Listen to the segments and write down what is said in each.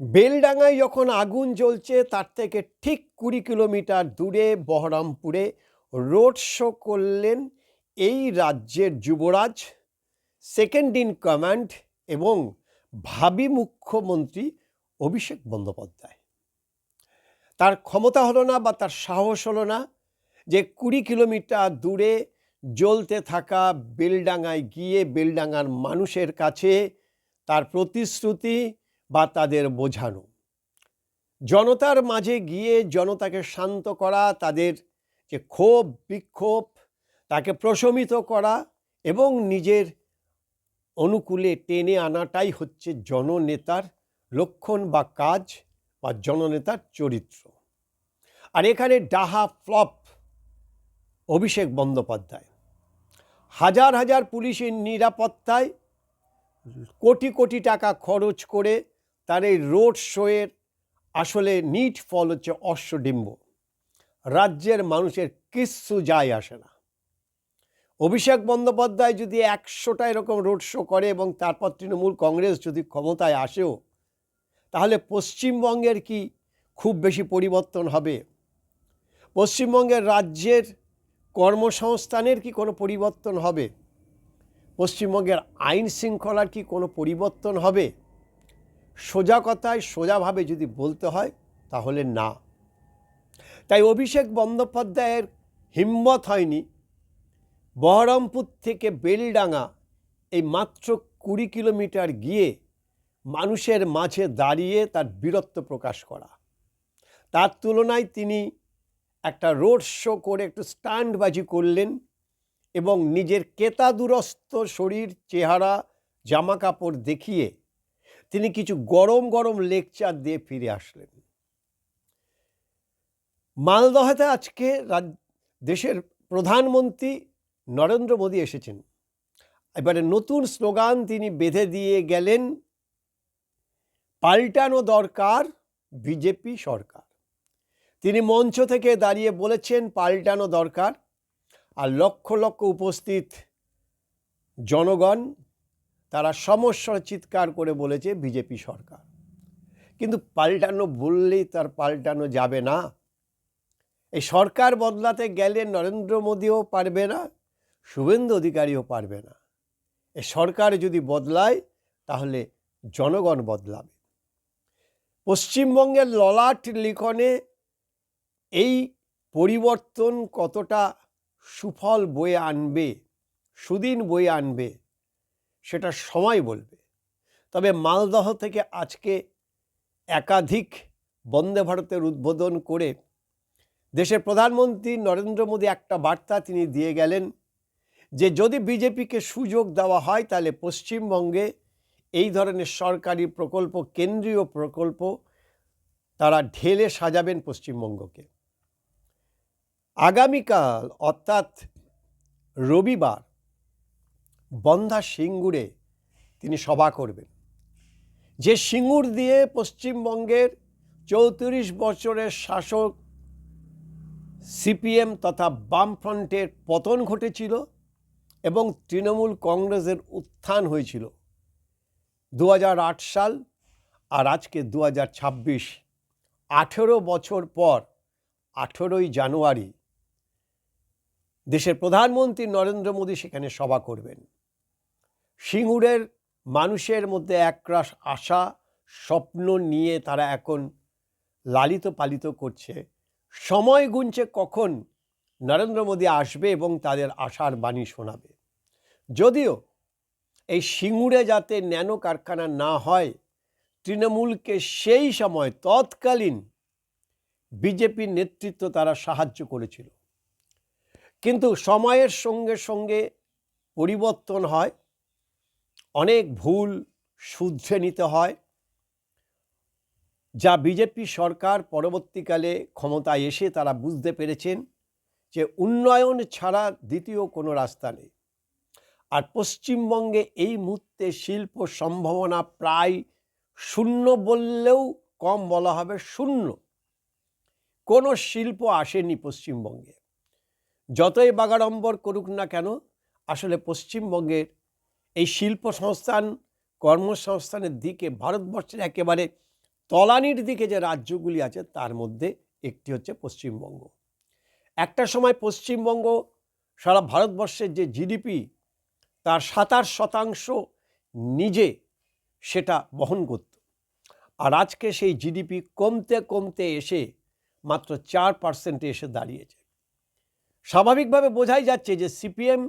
বেলডাঙায় যখন আগুন জ্বলছে তার থেকে ঠিক ২০ কিলোমিটার দূরে বহরমপুরে রোড শো করলেন এই রাজ্যের যুবরাজ, সেকেন্ড ইন কমান্ড এবং ভাবী মুখ্যমন্ত্রী অভিষেক বন্দ্যোপাধ্যায়। তার ক্ষমতা হলো না বা তার সাহস হলো না যে ২০ কিলোমিটার দূরে জ্বলতে থাকা বেলডাঙায় গিয়ে বেলডাঙার মানুষের কাছে তার প্রতিশ্রুতি বা তাদের বোঝানো, জনতার মাঝে গিয়ে জনতাকে শান্ত করা, তাদের যে ক্ষোভ বিক্ষোভ তাকে প্রশমিত করা এবং নিজের অনুকূলে টেনে আনাটাই হচ্ছে জননেতার লক্ষণ বা কাজ বা জননেতার চরিত্র। আর এখানে ডাহা ফ্লপ অভিষেক বন্দ্যোপাধ্যায়। হাজার হাজার পুলিশের নিরাপত্তায় কোটি কোটি টাকা খরচ করে তার এই রোড শোয়ের আসলে নিট ফল হচ্ছে অশ্বডিম্ব। রাজ্যের মানুষের কিচ্ছু যায় আসে না। অভিষেক বন্দ্যোপাধ্যায় যদি ১০০টা এরকম রোড শো করে এবং তারপর তৃণমূল কংগ্রেস যদি ক্ষমতায় আসেও, তাহলে পশ্চিমবঙ্গের কি খুব বেশি পরিবর্তন হবে? পশ্চিমবঙ্গের রাজ্যের কর্মসংস্থানের কি কোনো পরিবর্তন হবে? পশ্চিমবঙ্গের আইন শৃঙ্খলার কি কোনো পরিবর্তন হবে? সোজা কথায় সোজাভাবে যদি বলতে হয় তাহলে না। তাই অভিষেক বন্দ্যোপাধ্যায়ের হিম্মত হয়নি বহরমপুর থেকে বেলডাঙা এই মাত্র ২০ কিলোমিটার গিয়ে মানুষের মাঝে দাঁড়িয়ে তার বীরত্ব প্রকাশ করা। তার তুলনায় তিনি একটা রোড শো করে একটু স্টান্টবাজি করলেন এবং নিজের কেতাদুরস্ত শরীর, চেহারা, জামা কাপড় দেখিয়ে তিনি কিছু গরম গরম লেকচার দিয়ে ফিরে আসলেন। মালদহেতে আজকে দেশের প্রধানমন্ত্রী নরেন্দ্র মোদী এসেছেন। এবারে নতুন স্লোগান তিনি বেঁধে দিয়ে গেলেন, পাল্টানো দরকার বিজেপি সরকার। তিনি মঞ্চ থেকে দাঁড়িয়ে বলেছেন পাল্টানো দরকার, আর লক্ষ লক্ষ উপস্থিত জনগণ তারা সমস্যার চিৎকার করে বলেছে বিজেপি সরকার। কিন্তু পাল্টানো বললেই তার পাল্টানো যাবে না। এই সরকার বদলাতে গেলে নরেন্দ্র মোদীও পারবে না, শুভেন্দু অধিকারীও পারবে না। এই সরকার যদি বদলায় তাহলে জনগণ বদলাবে। পশ্চিমবঙ্গের ললাট লিখনে এই পরিবর্তন কতটা সুফল বয়ে আনবে, সুদিন বয়ে আনবে, সেটা সময় বলবে। তবে মালদহ থেকে আজকে একাধিক বন্দে ভারতের উদ্বোধন করে দেশের প্রধানমন্ত্রী নরেন্দ্র মোদী একটা বার্তা তিনি দিয়ে গেলেন যে যদি বিজেপিকে সুযোগ দেওয়া হয় তাহলে পশ্চিমবঙ্গে এই ধরনের সরকারি প্রকল্প, কেন্দ্রীয় প্রকল্প তারা ঢেলে সাজাবেন পশ্চিমবঙ্গকে। আগামীকাল অর্থাৎ রবিবার বনগাঁ সিঙ্গুরে তিনি সভা করবেন। যে সিঙ্গুর দিয়ে পশ্চিমবঙ্গের ৩৪ বছরের শাসক সিপিএম তথা বামফ্রন্টের পতন ঘটেছিল এবং তৃণমূল কংগ্রেসের উত্থান হয়েছিল ২০০৮ সাল, আর আজকে ২০২৬, ১৮ বছর পর ১৮ই জানুয়ারি দেশের প্রধানমন্ত্রী নরেন্দ্র মোদী সেখানে সভা করবেন। সিঙ্গুরের মানুষের মধ্যে একরাশ আশা, স্বপ্ন নিয়ে তারা এখন লালিত পালিত করছে। সময় গুনছে কখন নরেন্দ্র মোদী আসবে এবং তাদের আশার বাণী শোনাবে। যদিও এই সিঙ্গুরে যাতে ন্যানো কারখানা না হয়, তৃণমূলকে সেই সময় তৎকালীন বিজেপির নেতৃত্ব তারা সাহায্য করেছিল। কিন্তু সময়ের সঙ্গে সঙ্গে পরিবর্তন হয়, অনেক ভুল শুধরে নিতে হয়, যা বিজেপি সরকার পরবর্তীকালে ক্ষমতায় এসে তারা বুঝতে পেরেছেন যে উন্নয়ন ছাড়া দ্বিতীয় কোনো রাস্তা নেই। আর পশ্চিমবঙ্গে এই মুহূর্তে শিল্প সম্ভাবনা প্রায় শূন্য বললেও কম বলা হবে, শূন্য। কোনো শিল্প আসেনি পশ্চিমবঙ্গে। যতই বাগাড়ম্বর করুক না কেন, আসলে পশ্চিমবঙ্গের এই শিল্প সংস্থান, কর্মসংস্থানের দিকে ভারতবর্ষের একেবারে তলানির দিকে যে রাজ্যগুলি আছে তার মধ্যে একটি হচ্ছে পশ্চিমবঙ্গ। একটা সময় পশ্চিমবঙ্গ সারা ভারতবর্ষের যে জিডিপি তার 27% নিজে সেটা বহন করত, আর আজকে সেই জিডিপি কমতে কমতে এসে মাত্র 4% এসে দাঁড়িয়েছে। স্বাভাবিকভাবে বোঝাই যাচ্ছে যে সিপিএম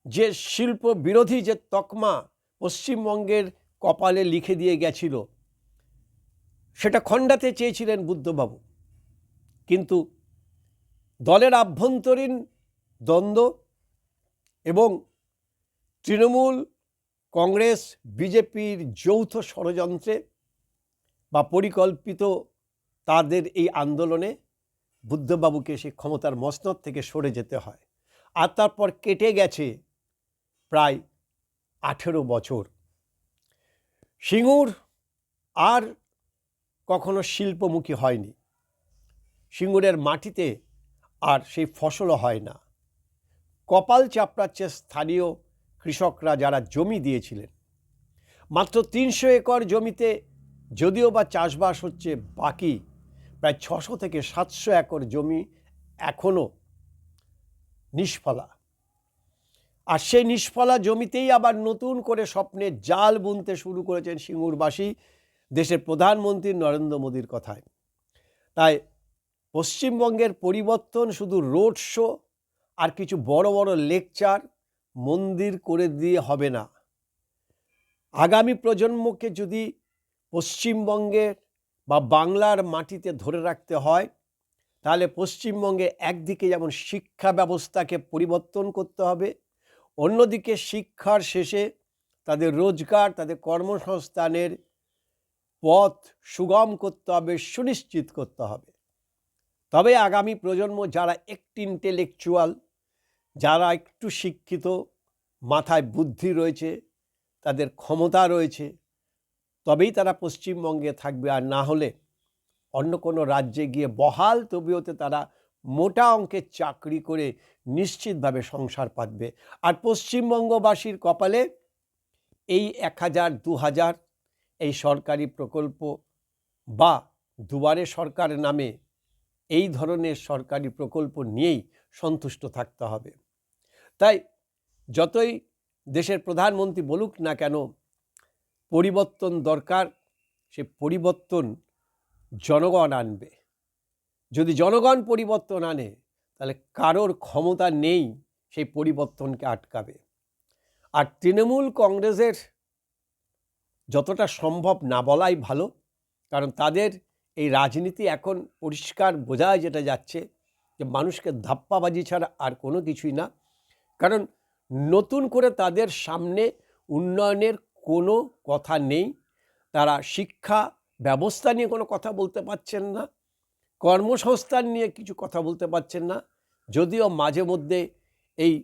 যে শিল্প বিরোধী যে তকমা পশ্চিমবঙ্গের কপালে লিখে দিয়ে গেছিল সেটা খণ্ডাতে চেয়েছিলেন বুদ্ধবাবু, কিন্তু দলের আভ্যন্তরীণ দ্বন্দ্ব এবং তৃণমূল কংগ্রেস বিজেপির যৌথ ষড়যন্ত্রে বা পরিকল্পিত তাদের এই আন্দোলনে বুদ্ধবাবুকে সেই ক্ষমতার মসনদ থেকে সরে যেতে হয়। আর তারপর কেটে গেছে প্রায় 18 বছর। সিঙ্গুর আর কখনো শিল্পমুখী হয়নি, সিঙ্গুরের মাটিতে আর সেই ফসলও হয় না। কপাল চাপড়াচ্ছে স্থানীয় কৃষকরা যারা জমি দিয়েছিলেন। মাত্র 300 একর জমিতে যদিও বা চাষবাস হচ্ছে, বাকি প্রায় 600 থেকে 700 একর জমি এখনও নিষ্ফলা। আর সেই নিষ্ফলা জমিতেই আবার নতুন করে স্বপ্নের জাল বুনতে শুরু করেছেন সিঙ্গুরবাসী দেশের প্রধানমন্ত্রী নরেন্দ্র মোদীর কথায়। তাই পশ্চিমবঙ্গের পরিবর্তন শুধু রোড শো আর কিছু বড় বড় লেকচার মন্দির করে দিয়ে হবে না। আগামী প্রজন্মকে যদি পশ্চিমবঙ্গের বা বাংলার মাটিতে ধরে রাখতে হয় তাহলে পশ্চিমবঙ্গে একদিকে যেমন শিক্ষা ব্যবস্থাকে পরিবর্তন করতে হবে, অন্যদিকে শিক্ষার শেষে তাদের রোজগার, তাদের কর্মসংস্থানের পথ সুগম করতে হবে, সুনিশ্চিত করতে হবে। তবে আগামী প্রজন্ম যারা একটু ইন্টেলেকচুয়াল, যারা একটু শিক্ষিত, মাথায় বুদ্ধি রয়েছে, তাদের ক্ষমতা রয়েছে, তবেই তারা পশ্চিমবঙ্গে থাকবে। আর না হলে অন্য কোনো রাজ্যে গিয়ে বহাল তবিয়তে তারা মোটা অঙ্কের চাকরি করে নিশ্চিতভাবে সংসার পাতবে। আর পশ্চিমবঙ্গবাসীর কপালে এই 1000, 2000 এই সরকারি প্রকল্প বা দুয়ারে সরকার নামে এই ধরনের সরকারি প্রকল্প নিয়েই সন্তুষ্ট থাকতে হবে। তাই যতই দেশের প্রধানমন্ত্রী বলুক না কেন পরিবর্তন দরকার, সে পরিবর্তন জনগণ আনবে। যদি জনগণ পরিবর্তন আনে তাহলে কারোর ক্ষমতা নেই সেই পরিবর্তনকে আটকাবে। আর তৃণমূল কংগ্রেসের যতটা সম্ভব না বলাই ভালো, কারণ তাদের এই রাজনীতি এখন পরিষ্কার বোঝা যেটা যাচ্ছে যে মানুষকে ধাপ্পাবাজি ছাড়া আর কোনো কিছুই না। কারণ নতুন করে তাদের সামনে উন্নয়নের কোনো কথা নেই। তারা শিক্ষা ব্যবস্থা নিয়ে কোনো কথা বলতে পারছেন না, কর্মসংস্থান নিয়ে কিছু কথা বলতে পারছেন না, যদিও মাঝে মধ্যে এই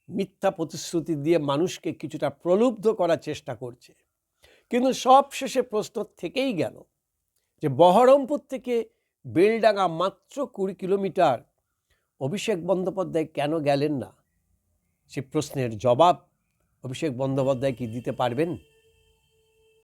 মিথ্যা প্রতিশ্রুতি দিয়ে মানুষকে কিছুটা প্রলুব্ধ করার চেষ্টা করছে। কিন্তু সব শেষে প্রশ্ন থেকেই গেল যে বহরমপুর থেকে বেলডাঙ্গা মাত্র 20 কিলোমিটার, অভিষেক বন্দ্যোপাধ্যায় কেন গেলেন না? সে প্রশ্নের জবাব অভিষেক বন্দ্যোপাধ্যায় কি দিতে পারবেন?